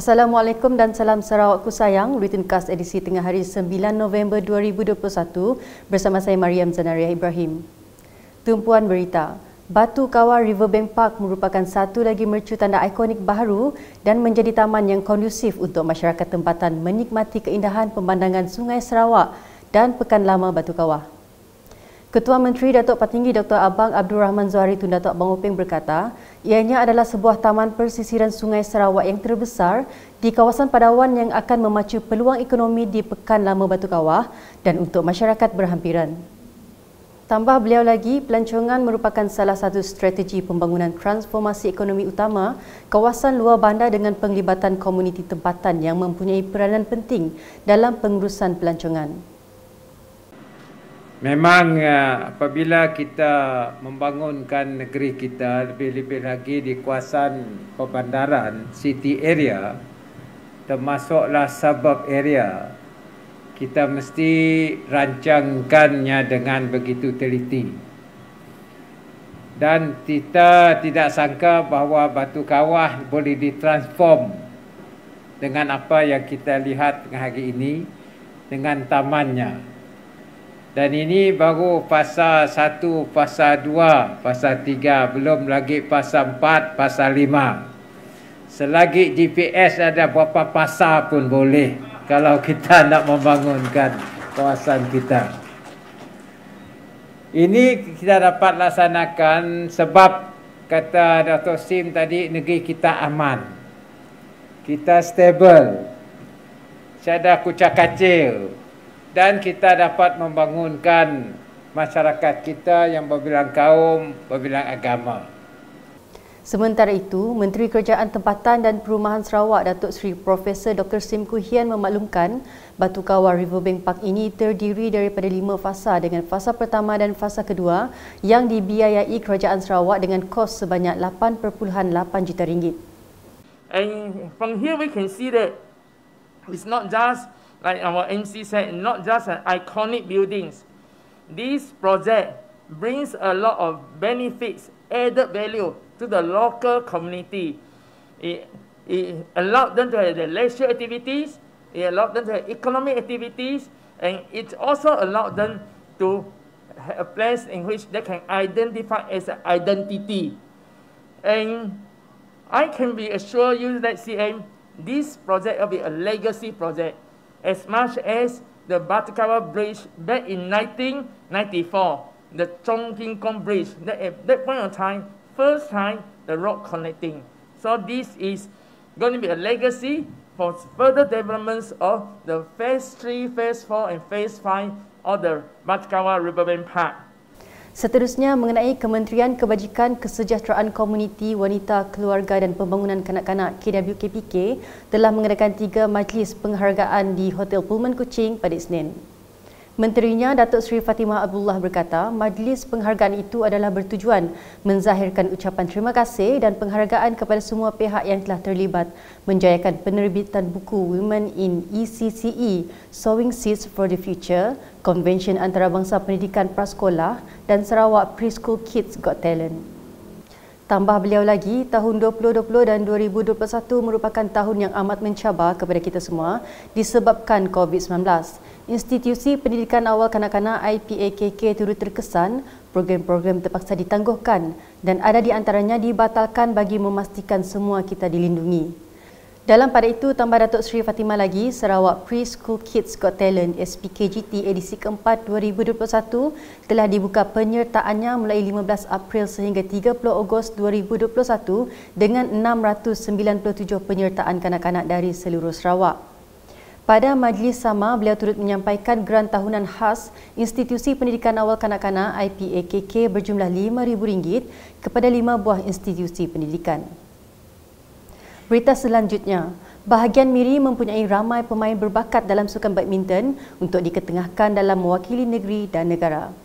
Assalamualaikum dan salam Sarawakku sayang. Bulletin Khas edisi tengah hari 9 November 2021 bersama saya Mariam Zanariah Ibrahim. Tumpuan berita. Batu Kawah Riverbank Park merupakan satu lagi mercu tanda ikonik baharu dan menjadi taman yang kondusif untuk masyarakat tempatan menikmati keindahan pemandangan Sungai Sarawak dan Pekan Lama Batu Kawah. Ketua Menteri Datuk Patinggi Dr. Abang Abdul Rahman Zuhari Tun Datuk Abang Openg berkata, ianya adalah sebuah taman persisiran Sungai Sarawak yang terbesar di kawasan Padawan yang akan memacu peluang ekonomi di Pekan Lama Batu Kawah dan untuk masyarakat berhampiran. Tambah beliau lagi, pelancongan merupakan salah satu strategi pembangunan transformasi ekonomi utama kawasan luar bandar dengan penglibatan komuniti tempatan yang mempunyai peranan penting dalam pengurusan pelancongan. Memang apabila kita membangunkan negeri kita lebih-lebih lagi di kawasan perbandaran, city area, termasuklah suburb area, kita mesti rancangkannya dengan begitu teliti. Dan kita tidak sangka bahawa Batu Kawah boleh ditransform dengan apa yang kita lihat hari ini dengan tamannya. Dan ini baru fasa 1, fasa 2, fasa 3, belum lagi fasa 4, fasa 5. Selagi GPS ada berapa fasa pun boleh kalau kita nak membangunkan kawasan kita. Ini kita dapat laksanakan sebab kata Dr. Sim tadi, negeri kita aman. Kita stable. Tiada kucak kacil. Dan kita dapat membangunkan masyarakat kita yang berbilang kaum, berbilang agama. Sementara itu, Menteri Kerajaan Tempatan dan Perumahan Sarawak Datuk Seri Profesor Dr. Sim Kuhian memaklumkan Batu Kawah Riverbank Park ini terdiri daripada 5 fasa dengan fasa pertama dan fasa kedua yang dibiayai Kerajaan Sarawak dengan kos sebanyak 8.8 juta ringgit. And from here we can see that it's not just like our MC said, not just an iconic buildings. This project brings a lot of benefits, added value to the local community. It allowed them to have their leisure activities, it allowed them to have economic activities, and it also allowed them to have a place in which they can identify as an identity. And I can be assure you that CM, this project will be a legacy project. As much as the Batu Kawah Bridge back in 1994, the Chong King Kong Bridge, at that point of time, first time the road connecting. So this is going to be a legacy for further developments of the Phase 3, Phase 4 and Phase 5 of the Batu Kawah Riverbank Park. Seterusnya mengenai Kementerian Kebajikan Kesejahteraan Komuniti Wanita Keluarga dan Pembangunan Kanak-kanak KWKPK telah mengadakan 3 majlis penghargaan di Hotel Pullman Kuching pada Isnin. Menterinya Datuk Seri Fatimah Abdullah berkata majlis penghargaan itu adalah bertujuan menzahirkan ucapan terima kasih dan penghargaan kepada semua pihak yang telah terlibat menjayakan penerbitan buku Women in ECCE Sowing Seeds for the Future, Konvensyen Antarabangsa Pendidikan Prasekolah dan Sarawak Preschool Kids Got Talent. Tambah beliau lagi, tahun 2020 dan 2021 merupakan tahun yang amat mencabar kepada kita semua disebabkan COVID-19. Institusi Pendidikan Awal Kanak-kanak IPAKK turut terkesan, program-program terpaksa ditangguhkan dan ada di antaranya dibatalkan bagi memastikan semua kita dilindungi. Dalam pada itu, tambah Datuk Seri Fatimah lagi, Sarawak Preschool Kids Got Talent SPKGT edisi keempat 2021 telah dibuka penyertaannya mulai 15 April sehingga 30 Ogos 2021 dengan 697 penyertaan kanak-kanak dari seluruh Sarawak. Pada majlis sama, beliau turut menyampaikan geran tahunan khas Institusi Pendidikan Awal Kanak-kanak IPAKK berjumlah RM5,000 kepada 5 buah institusi pendidikan. Berita selanjutnya, bahagian Miri mempunyai ramai pemain berbakat dalam sukan badminton untuk diketengahkan dalam mewakili negeri dan negara.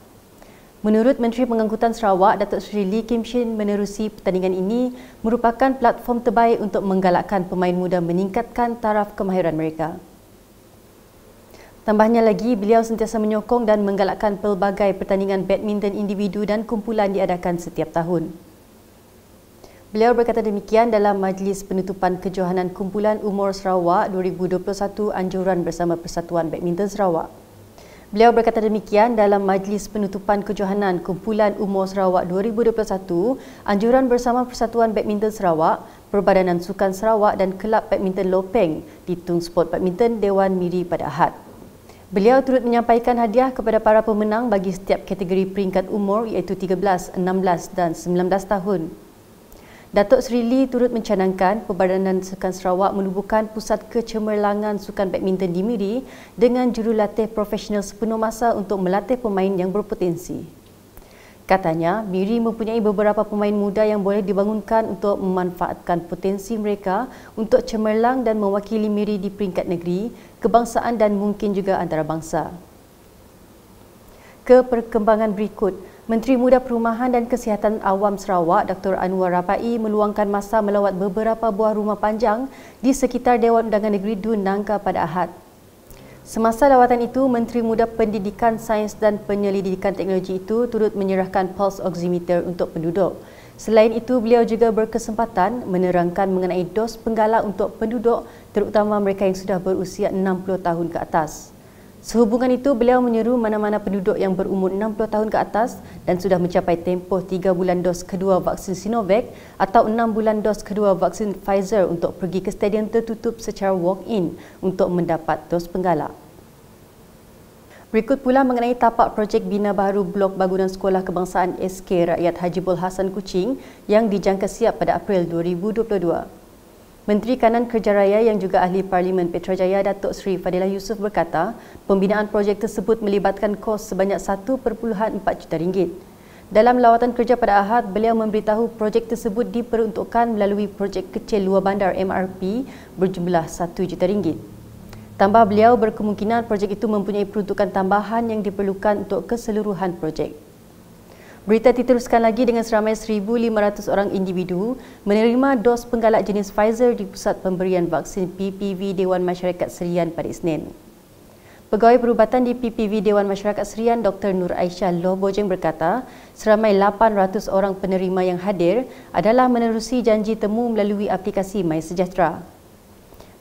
Menurut Menteri Pengangkutan Sarawak, Datuk Seri Lee Kim Shin, menerusi pertandingan ini merupakan platform terbaik untuk menggalakkan pemain muda meningkatkan taraf kemahiran mereka. Tambahnya lagi, beliau sentiasa menyokong dan menggalakkan pelbagai pertandingan badminton individu dan kumpulan diadakan setiap tahun. Beliau berkata demikian dalam Majlis Penutupan Kejohanan Kumpulan Umur Sarawak 2021 Anjuran bersama Persatuan Badminton Sarawak. Beliau berkata demikian dalam Majlis Penutupan Kejohanan Kumpulan Umur Sarawak 2021 Anjuran bersama Persatuan Badminton Sarawak, Perbadanan Sukan Sarawak dan Kelab Badminton Lopeng di Tung Sport Badminton Dewan Miri pada Ahad. Beliau turut menyampaikan hadiah kepada para pemenang bagi setiap kategori peringkat umur iaitu 13, 16 dan 19 tahun. Datuk Seri Lee turut mencanangkan Perbadanan Sukan Sarawak menubuhkan pusat kecemerlangan sukan badminton di Miri dengan jurulatih profesional sepenuh masa untuk melatih pemain yang berpotensi. Katanya, Miri mempunyai beberapa pemain muda yang boleh dibangunkan untuk memanfaatkan potensi mereka untuk cemerlang dan mewakili Miri di peringkat negeri, kebangsaan dan mungkin juga antarabangsa. Ke perkembangan berikut, Menteri Muda Perumahan dan Kesihatan Awam Sarawak Dr. Anwar Rabai meluangkan masa melawat beberapa buah rumah panjang di sekitar Dewan Undangan Negeri Dun Nangka pada Ahad. Semasa lawatan itu, Menteri Muda Pendidikan, Sains dan Penyelidikan Teknologi itu turut menyerahkan pulse oximeter untuk penduduk. Selain itu, beliau juga berkesempatan menerangkan mengenai dos penggalak untuk penduduk, terutama mereka yang sudah berusia 60 tahun ke atas. Sehubungan itu, beliau menyeru mana-mana penduduk yang berumur 60 tahun ke atas dan sudah mencapai tempoh 3 bulan dos kedua vaksin Sinovac atau 6 bulan dos kedua vaksin Pfizer untuk pergi ke stadium tertutup secara walk-in untuk mendapat dos penggalak. Berikut pula mengenai tapak projek bina baru Blok Bangunan Sekolah Kebangsaan SK Rakyat Hajibul Hasan Kuching yang dijangka siap pada April 2022. Menteri Kanan Kerja Raya yang juga Ahli Parlimen Petrajaya Datuk Seri Fadilah Yusof berkata, pembinaan projek tersebut melibatkan kos sebanyak 1.4 juta ringgit. Dalam lawatan kerja pada Ahad, beliau memberitahu projek tersebut diperuntukkan melalui projek kecil luar bandar MRP berjumlah 1 juta ringgit. Tambah beliau berkemungkinan projek itu mempunyai peruntukan tambahan yang diperlukan untuk keseluruhan projek. Berita diteruskan lagi dengan seramai 1,500 orang individu menerima dos penggalak jenis Pfizer di Pusat Pemberian Vaksin PPV Dewan Masyarakat Serian pada Isnin. Pegawai Perubatan di PPV Dewan Masyarakat Serian Dr. Nur Aisyah Loh Bojeng berkata, seramai 800 orang penerima yang hadir adalah menerusi janji temu melalui aplikasi MySejahtera.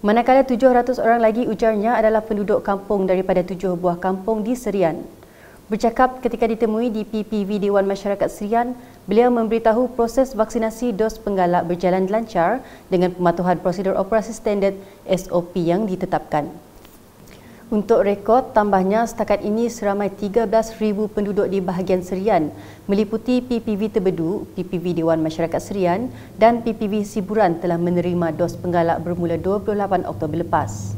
Manakala 700 orang lagi ujarnya adalah penduduk kampung daripada 7 buah kampung di Serian. Bercakap ketika ditemui di PPV Dewan Masyarakat Serian, beliau memberitahu proses vaksinasi dos penggalak berjalan lancar dengan pematuhan prosedur operasi standard SOP yang ditetapkan. Untuk rekod, tambahnya setakat ini seramai 13,000 penduduk di bahagian Serian meliputi PPV Tebedu, PPV Dewan Masyarakat Serian dan PPV Siburan telah menerima dos penggalak bermula 28 Oktober lepas.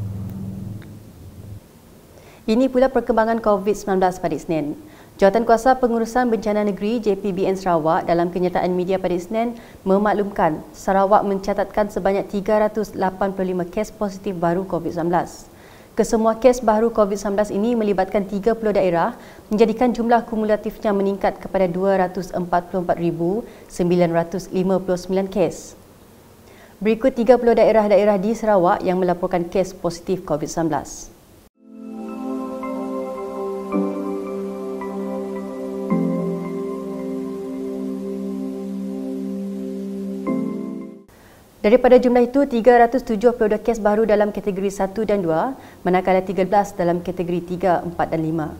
Ini pula perkembangan COVID-19 pada Isnin. Jawatankuasa Pengurusan Bencana Negeri JPBN Sarawak dalam kenyataan media pada Isnin memaklumkan Sarawak mencatatkan sebanyak 385 kes positif baru COVID-19. Kesemua kes baru COVID-19 ini melibatkan 30 daerah menjadikan jumlah kumulatifnya meningkat kepada 244,959 kes. Berikut 30 daerah-daerah di Sarawak yang melaporkan kes positif COVID-19. Daripada jumlah itu, 372 kes baru dalam kategori 1 dan 2, manakala 13 dalam kategori 3, 4 dan 5.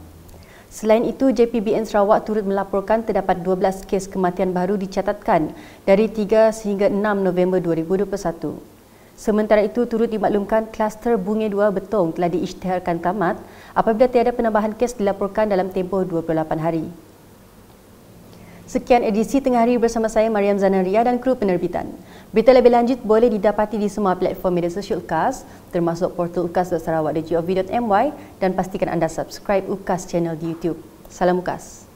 Selain itu, JPBN Sarawak turut melaporkan terdapat 12 kes kematian baru dicatatkan dari 3 sehingga 6 November 2021. Sementara itu, turut dimaklumkan kluster Bungi 2 Betong telah diisytiharkan tamat apabila tiada penambahan kes dilaporkan dalam tempoh 28 hari. Sekian edisi Tengah Hari bersama saya Mariam Zanaria dan kru penerbitan. Berita lebih lanjut boleh didapati di semua platform media sosial UKAS termasuk portal ukas.sarawak.gov.my dan pastikan anda subscribe UKAS channel di YouTube. Salam UKAS.